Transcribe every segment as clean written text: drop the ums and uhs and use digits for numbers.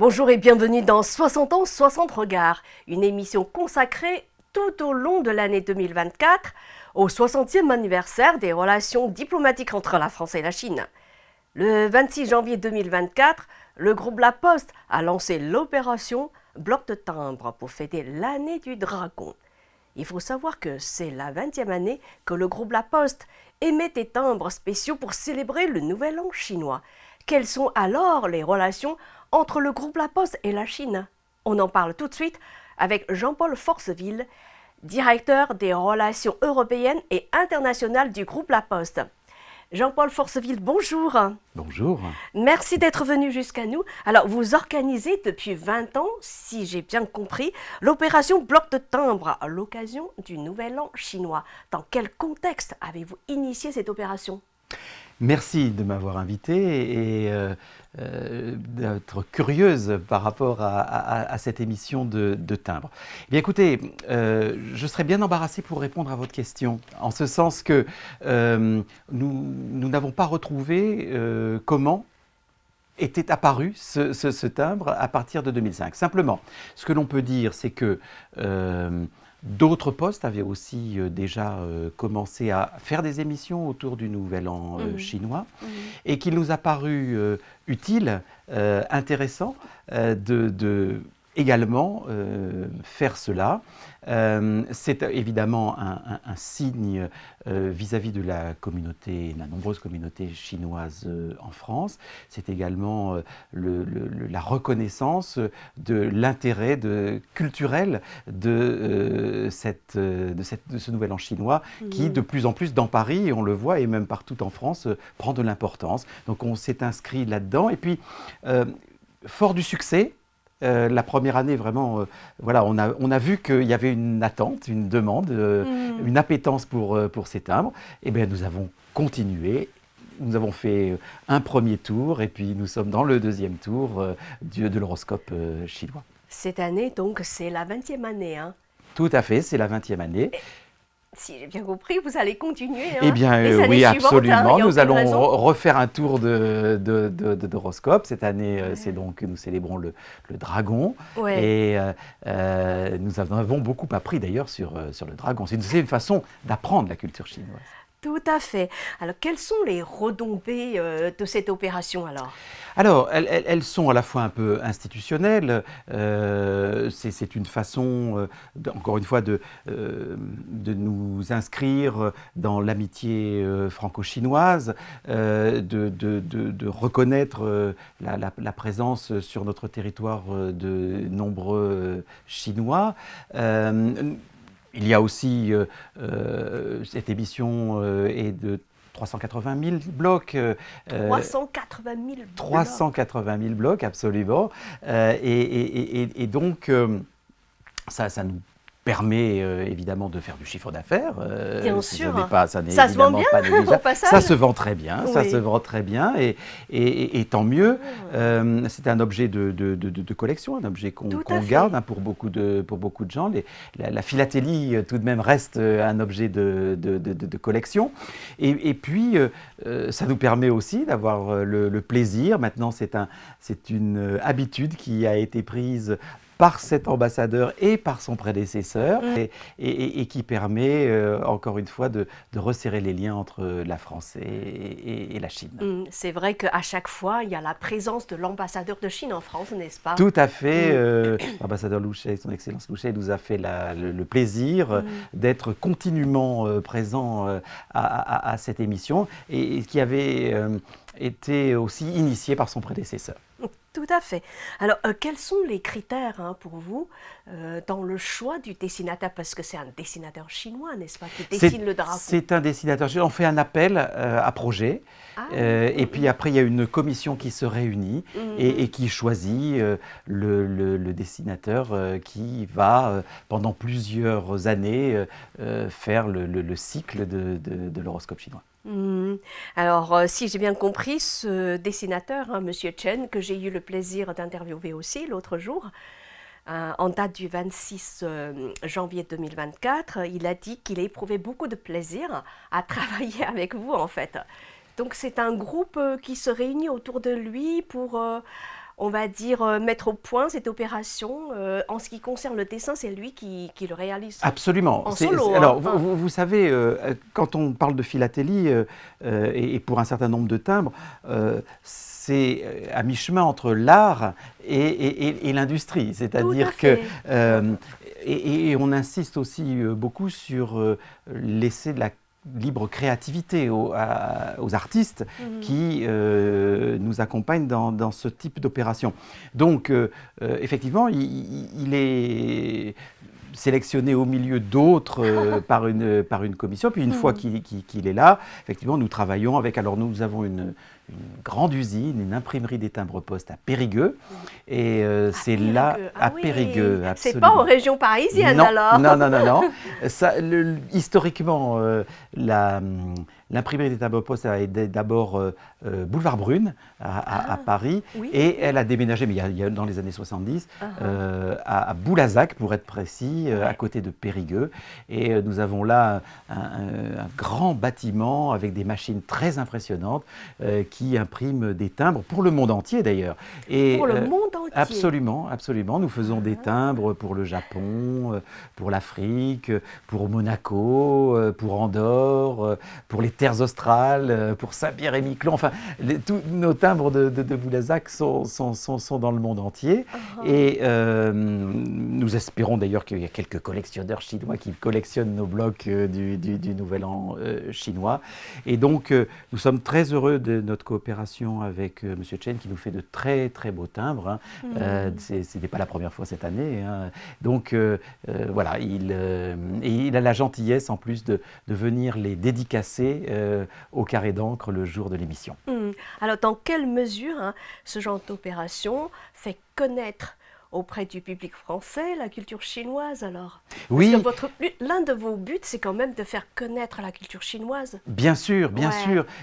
Bonjour et bienvenue dans 60 ans, 60 regards, une émission consacrée tout au long de l'année 2024 au 60e anniversaire des relations diplomatiques entre la France et la Chine. Le 26 janvier 2024, le groupe La Poste a lancé l'opération Bloc de timbre pour fêter l'année du dragon. Il faut savoir que c'est la 20e année que le groupe La Poste émet des timbres spéciaux pour célébrer le Nouvel An chinois. Quelles sont alors les relations entre le groupe La Poste et la Chine? On en parle tout de suite avec Jean-Paul Forceville, directeur des relations européennes et internationales du groupe La Poste. Jean-Paul Forceville, bonjour. Bonjour. Merci d'être venu jusqu'à nous. Alors, vous organisez depuis 20 ans, si j'ai bien compris, l'opération Bloc de timbre à l'occasion du Nouvel An chinois. Dans quel contexte avez-vous initié cette opération ? Merci de m'avoir invité et d'être curieuse par rapport à cette émission de timbre. Eh bien, écoutez, je serais bien embarrassé pour répondre à votre question, en ce sens que nous n'avons pas retrouvé comment était apparu ce timbre à partir de 2005. Simplement, ce que l'on peut dire, c'est que d'autres postes avaient aussi déjà commencé à faire des émissions autour du Nouvel An chinois et qu'il nous a paru utile, intéressant de également faire cela. C'est évidemment un signe vis-à-vis de la communauté, la nombreuse communauté chinoise en France. C'est également la reconnaissance de l'intérêt culturel de ce Nouvel An chinois qui, de plus en plus dans Paris, et on le voit, et même partout en France, prend de l'importance. Donc on s'est inscrit là-dedans. Et puis, fort du succès, la première année, vraiment, voilà, on a vu qu'il y avait une attente, une demande, une appétence pour ces timbres. Et bien, nous avons continué. Nous avons fait un premier tour et puis nous sommes dans le deuxième tour de l'horoscope chinois. Cette année, donc, c'est la 20e année, hein ? Tout à fait, c'est la 20e année. Si j'ai bien compris, vous allez continuer. Eh bien, oui, absolument. Nous allons refaire un tour d'horoscope. Cette année, c'est donc nous célébrons le dragon. Ouais. Et nous avons beaucoup appris d'ailleurs sur le dragon. C'est une façon d'apprendre la culture chinoise. Tout à fait. Alors, quelles sont les retombées de cette opération alors ? Alors, elles sont à la fois un peu institutionnelles. C'est une façon, encore une fois, de nous inscrire dans l'amitié franco-chinoise, de reconnaître la présence sur notre territoire de nombreux Chinois. Il y a aussi, cette émission est de 380 000 blocs. 380 000 blocs. 380 000 blocs, absolument. Et donc, ça nous permet évidemment de faire du chiffre d'affaires. Bien sûr. Ça se vend bien au passage. Ça se vend très bien, oui. Ça se vend très bien et tant mieux. C'est un objet de collection, un objet qu'on garde pour beaucoup de gens. La philatélie tout de même reste un objet de collection. Et puis, ça nous permet aussi d'avoir le plaisir. Maintenant, c'est une habitude qui a été prise par cet ambassadeur et par son prédécesseur, et qui permet, encore une fois, de resserrer les liens entre la France et la Chine. C'est vrai qu'à chaque fois, il y a la présence de l'ambassadeur de Chine en France, n'est-ce pas ? Tout à fait. L'ambassadeur Louchet, son Excellence Louchet, nous a fait le plaisir d'être continuellement présent à cette émission, et qui avait été aussi initiée par son prédécesseur. Tout à fait. Alors, quels sont les critères pour vous dans le choix du dessinateur ? Parce que c'est un dessinateur chinois, n'est-ce pas, qui dessine le dragon ? C'est un dessinateur chinois. On fait un appel à projet. Et puis après, il y a une commission qui se réunit et qui choisit le dessinateur qui va, pendant plusieurs années, faire le cycle de l'horoscope chinois. Alors, si j'ai bien compris, ce dessinateur, Monsieur Chen, que j'ai eu le plaisir d'interviewer aussi l'autre jour, en date du 26 janvier 2024, il a dit qu'il a éprouvé beaucoup de plaisir à travailler avec vous, en fait. Donc, c'est un groupe qui se réunit autour de lui pour on va dire, mettre au point cette opération. En ce qui concerne le dessin, c'est lui qui le réalise. Absolument. En solo. Alors, vous savez, quand on parle de philatélie, et pour un certain nombre de timbres, c'est à mi-chemin entre l'art et l'industrie. C'est-à-dire que... et on insiste aussi beaucoup sur laisser de la libre créativité aux artistes qui nous accompagnent dans ce type d'opération. Donc, effectivement, il est sélectionné au milieu d'autres par une commission. Puis une fois qu'il est là, effectivement, nous travaillons avec... Alors, nous avons une grande usine, une imprimerie des timbres-poste à Périgueux. Et c'est là, à Périgueux, absolument. C'est pas en région parisienne, non, alors? Non. Ça, historiquement, l'imprimerie des timbres-poste a été d'abord boulevard Brune à Paris, et elle a déménagé, mais il y a dans les années 70, à Boulazac, pour être précis, à côté de Périgueux. Et nous avons là un grand bâtiment avec des machines très impressionnantes qui impriment des timbres pour le monde entier d'ailleurs. Pour le monde entier? Absolument. Nous faisons des timbres pour le Japon, pour l'Afrique, pour Monaco, pour Andorre, pour les terres australes, pour Saint-Pierre et Miquelon. Enfin, tous nos timbres de Boulazac sont dans le monde entier. Et nous espérons d'ailleurs qu'il y a quelques collectionneurs chinois qui collectionnent nos blocs du Nouvel An chinois. Et donc, nous sommes très heureux de notre coopération avec M. Chen, qui nous fait de très très beaux timbres. Ce n'est pas la première fois cette année. Donc, voilà, il a la gentillesse en plus de venir les dédicacer au Carré d'encre le jour de l'émission. Alors, dans quelle mesure ce genre d'opération fait connaître auprès du public français la culture chinoise, alors? Oui. Parce que l'un de vos buts, c'est quand même de faire connaître la culture chinoise. Bien sûr.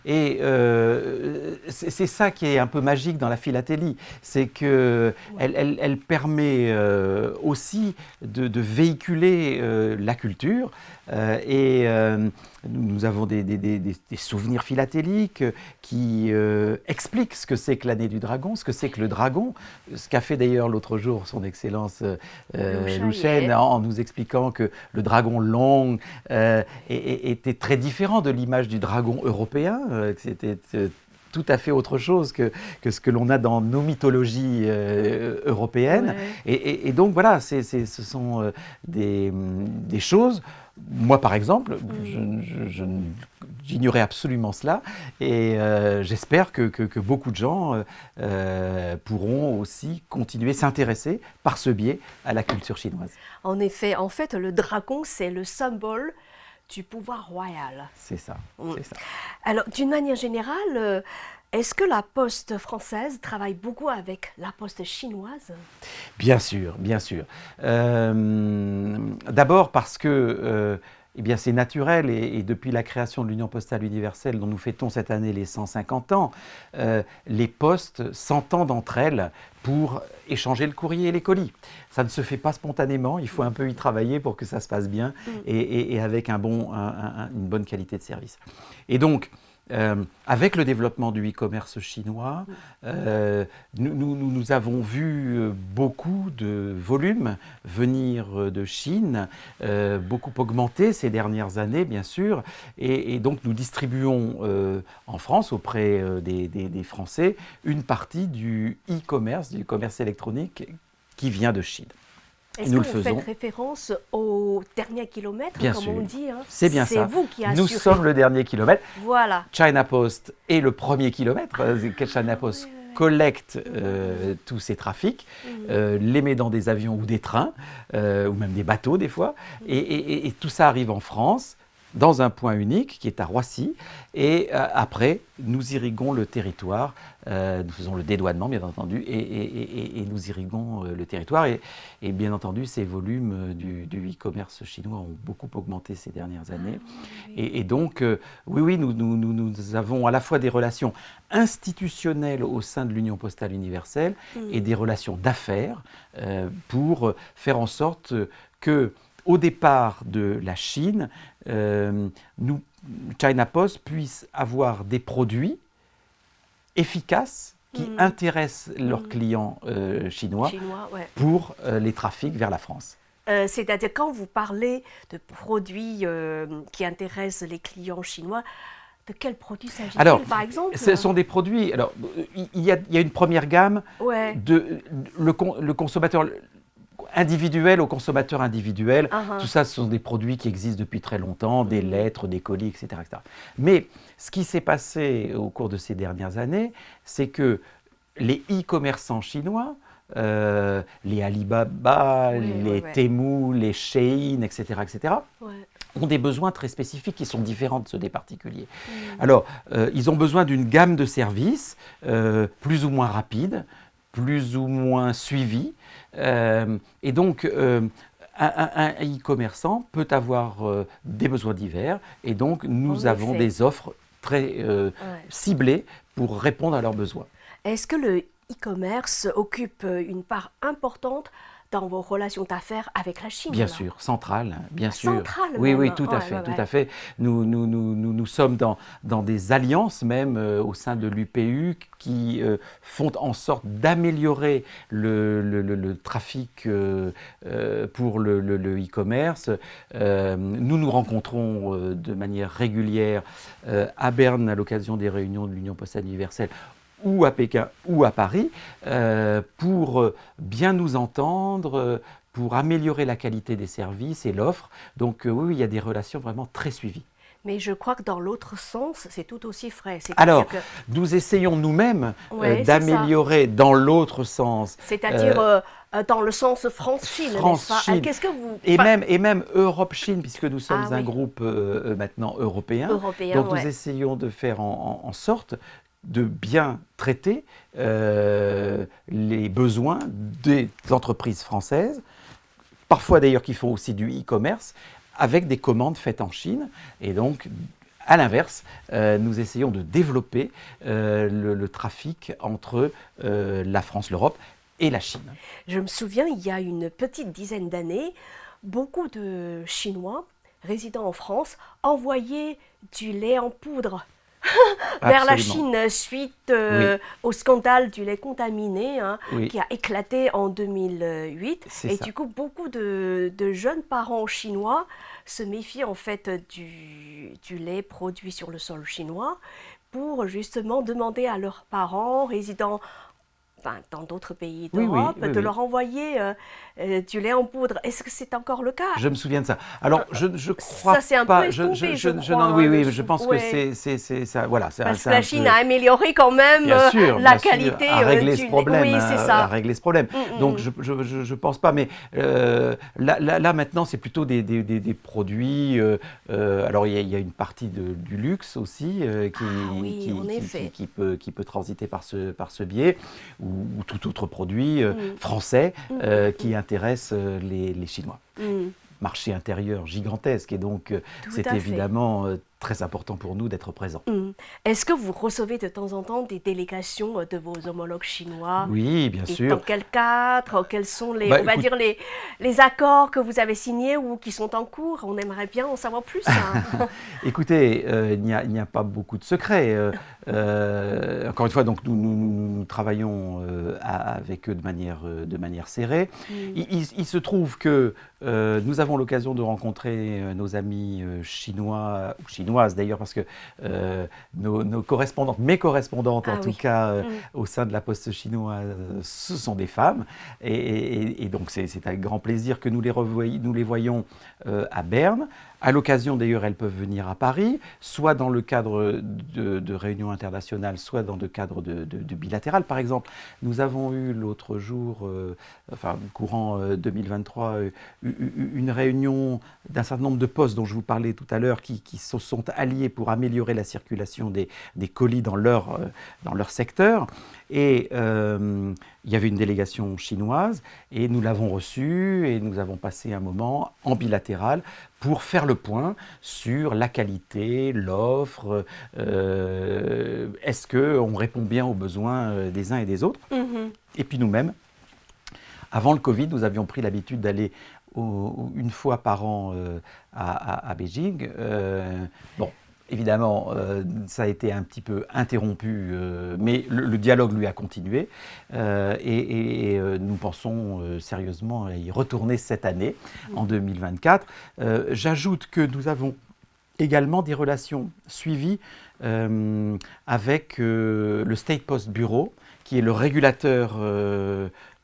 Et c'est ça qui est un peu magique dans la philatélie, c'est qu'elle elle permet aussi de véhiculer la culture. Nous avons des souvenirs philatéliques qui expliquent ce que c'est que l'année du dragon, ce que c'est que le dragon, ce qu'a fait d'ailleurs l'autre jour son Excellence Lou Shen en nous expliquant que le dragon long était très différent de l'image du dragon européen, que c'était tout à fait autre chose que ce que l'on a dans nos mythologies européennes. Et donc voilà, ce sont des choses. Moi, par exemple, j'ignorais absolument cela, et j'espère que beaucoup de gens pourront aussi continuer à s'intéresser par ce biais à la culture chinoise. En effet, en fait, le dragon, c'est le symbole du pouvoir royal. C'est ça. Alors, d'une manière générale, est-ce que la poste française travaille beaucoup avec la poste chinoise? Bien sûr. D'abord parce que c'est naturel, et depuis la création de l'Union postale universelle, dont nous fêtons cette année les 150 ans, les postes s'entendent entre elles pour échanger le courrier et les colis. Ça ne se fait pas spontanément, il faut un peu y travailler pour que ça se passe bien et avec une bonne qualité de service. Et donc, avec le développement du e-commerce chinois, nous avons vu beaucoup de volumes venir de Chine, beaucoup augmenter ces dernières années, bien sûr, et donc nous distribuons en France, auprès des Français, une partie du e-commerce, du commerce électronique qui vient de Chine. Est-ce que vous faites référence au dernier kilomètre, bien comme sûr. On dit C'est bien ça. C'est vous qui assurez. Nous sommes le dernier kilomètre. Voilà. China Post est le premier kilomètre. China Post collecte tous ces trafics, les met dans des avions ou des trains, ou même des bateaux des fois, et tout ça arrive en France, dans un point unique qui est à Roissy, et après nous irriguons le territoire, nous faisons le dédouanement bien entendu, et nous irriguons le territoire, et bien entendu ces volumes du e-commerce chinois ont beaucoup augmenté ces dernières années, et donc oui, nous avons à la fois des relations institutionnelles au sein de l'Union postale universelle et des relations d'affaires pour faire en sorte que au départ de la Chine, China Post puisse avoir des produits efficaces qui intéressent leurs clients chinois ouais. pour les trafics vers la France. C'est-à-dire quand vous parlez de produits qui intéressent les clients chinois, de quels produits s'agit-il par exemple? Ce sont des produits. Alors, il y a une première gamme le consommateur individuel au consommateur individuel. Tout ça, ce sont des produits qui existent depuis très longtemps, des lettres, des colis, etc., etc. Mais ce qui s'est passé au cours de ces dernières années, c'est que les e-commerçants chinois, les Alibaba, les Temu, les Shein, etc., ont des besoins très spécifiques qui sont différents de ceux des particuliers. Alors, ils ont besoin d'une gamme de services plus ou moins rapide, plus ou moins suivi. Et donc, un e-commerçant peut avoir des besoins divers. Et donc, nous avons des offres très ciblées pour répondre à leurs besoins. Est-ce que le e-commerce occupe une part importante dans vos relations d'affaires avec la Chine? Bien sûr, centrale, bien sûr. Centrale oui, même. Oui, tout à fait, tout à fait. Nous sommes dans des alliances même au sein de l'UPU qui font en sorte d'améliorer le trafic pour le e-commerce. Nous nous rencontrons de manière régulière à Berne à l'occasion des réunions de l'Union postale universelle ou à Pékin ou à Paris, pour bien nous entendre, pour améliorer la qualité des services et l'offre. Donc oui, il y a des relations vraiment très suivies. Mais je crois que dans l'autre sens, c'est tout aussi vrai. Alors, nous essayons nous-mêmes d'améliorer dans l'autre sens. C'est-à-dire dans le sens France-Chine, n'est-ce pas? Qu'est-ce que vous... Et même Europe-Chine, puisque nous sommes un groupe maintenant européen. Donc nous essayons de faire en sorte de bien traiter les besoins des entreprises françaises, parfois d'ailleurs qui font aussi du e-commerce, avec des commandes faites en Chine. Et donc, à l'inverse, nous essayons de développer le trafic entre la France, l'Europe et la Chine. Je me souviens, il y a une petite dizaine d'années, beaucoup de Chinois résidant en France envoyaient du lait en poudre vers la Chine suite au scandale du lait contaminé qui a éclaté en 2008. Et du coup, beaucoup de jeunes parents chinois se méfient en fait du lait produit sur le sol chinois pour justement demander à leurs parents résidant dans d'autres pays d'Europe, de leur envoyer du lait en poudre. Est-ce que c'est encore le cas? Je me souviens de ça. Alors, je crois ça, c'est un pas. peu estompé, je crois. Oui, je pense que c'est ça. Voilà, parce que la Chine a amélioré quand même la qualité à régler ce problème. Oui, c'est ça. À régler ce problème. Donc, je pense pas. Mais là maintenant, c'est plutôt des produits. Alors, il y a une partie du luxe aussi qui peut transiter par ce biais. Ou tout autre produit français qui intéresse les Chinois. Marché intérieur gigantesque et donc c'est évidemment très important pour nous d'être présents. Est-ce que vous recevez de temps en temps des délégations de vos homologues chinois? Oui, bien sûr. Dans quel cadre? Quels sont les accords que vous avez signés ou qui sont en cours? On aimerait bien en savoir plus. Écoutez, il n'y a pas beaucoup de secrets. Encore une fois, donc nous travaillons avec eux de manière serrée. Il se trouve que nous avons l'occasion de rencontrer nos amis chinois ou chinoises d'ailleurs, parce que nos correspondantes, mes correspondantes en tout cas, au sein de la Poste chinoise, ce sont des femmes. Et donc c'est avec grand plaisir que nous les voyons à Berne. À l'occasion, d'ailleurs, elles peuvent venir à Paris, soit dans le cadre de réunions internationales, soit dans le cadre de bilatéral. Par exemple, nous avons eu l'autre jour, courant 2023, une réunion d'un certain nombre de postes dont je vous parlais tout à l'heure, qui se sont alliés pour améliorer la circulation des colis dans leur secteur. Et il y avait une délégation chinoise et nous l'avons reçue et nous avons passé un moment en bilatéral pour faire le point sur la qualité, l'offre, est-ce qu'on répond bien aux besoins des uns et des autres. Et puis nous-mêmes, avant le Covid, nous avions pris l'habitude d'aller une fois par an à Beijing. évidemment, ça a été un petit peu interrompu, mais le dialogue lui a continué et nous pensons sérieusement à y retourner cette année, en 2024. J'ajoute que nous avons également des relations suivies avec le State Post Bureau, qui est le régulateur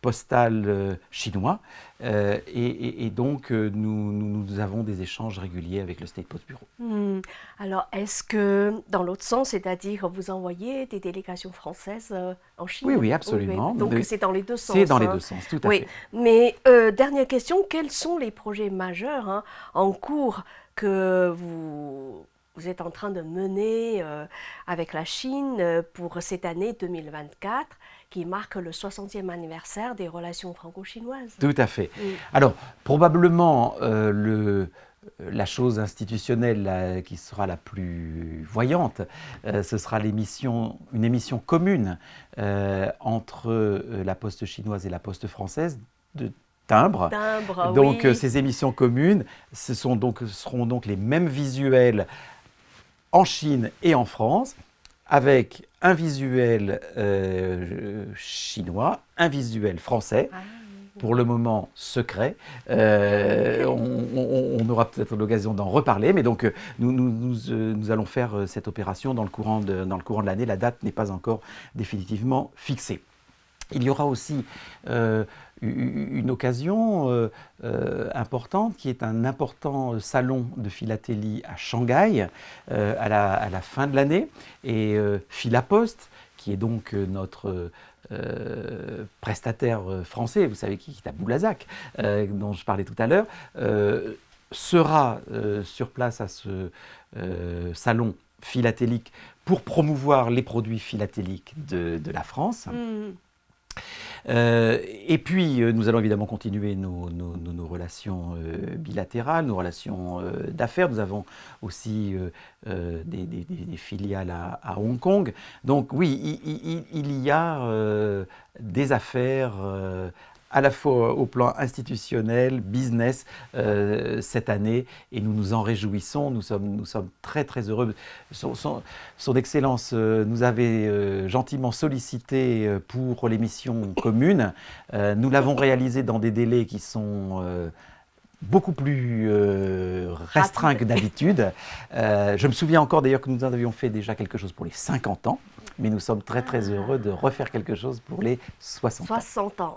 postal chinois. Et donc, nous avons des échanges réguliers avec le State Post Bureau. Alors, est-ce que, dans l'autre sens, c'est-à-dire vous envoyez des délégations françaises en Chine? Oui, oui, absolument. Oui. Donc, c'est dans les deux sens. C'est dans les deux sens, tout à fait. Mais dernière question, quels sont les projets majeurs en cours que vous êtes en train de mener avec la Chine pour cette année 2024 qui marque le 60e anniversaire des relations franco-chinoises? Tout à fait. Alors, probablement, la chose institutionnelle qui sera la plus voyante, ce sera une émission commune entre la Poste chinoise et la Poste française de timbres. Donc, oui. Ces émissions communes, seront donc les mêmes visuels en Chine et en France, avec un visuel chinois, un visuel français, pour le moment secret. On aura peut-être l'occasion d'en reparler, mais donc nous allons faire cette opération dans le courant de l'année. La date n'est pas encore définitivement fixée. Il y aura aussi une occasion importante qui est un important salon de philatélie à Shanghai à la fin de l'année. Et Philapost, qui est donc notre prestataire français, vous savez qui est à Boulazac, dont je parlais tout à l'heure, sera sur place à ce salon philatélique pour promouvoir les produits philatéliques de la France. Et puis, nous allons évidemment continuer nos relations bilatérales, nos relations d'affaires. Nous avons aussi des filiales à Hong Kong. Donc oui, il y a des affaires à la fois au plan institutionnel, business, cette année, et nous nous en réjouissons. Nous sommes très très heureux. Son Excellence nous avait gentiment sollicité pour l'émission commune. Nous l'avons réalisé dans des délais qui sont beaucoup plus restreints que d'habitude. Je me souviens encore d'ailleurs que nous en avions fait déjà quelque chose pour les 50 ans, mais nous sommes très très heureux de refaire quelque chose pour les 60 ans. 60 ans.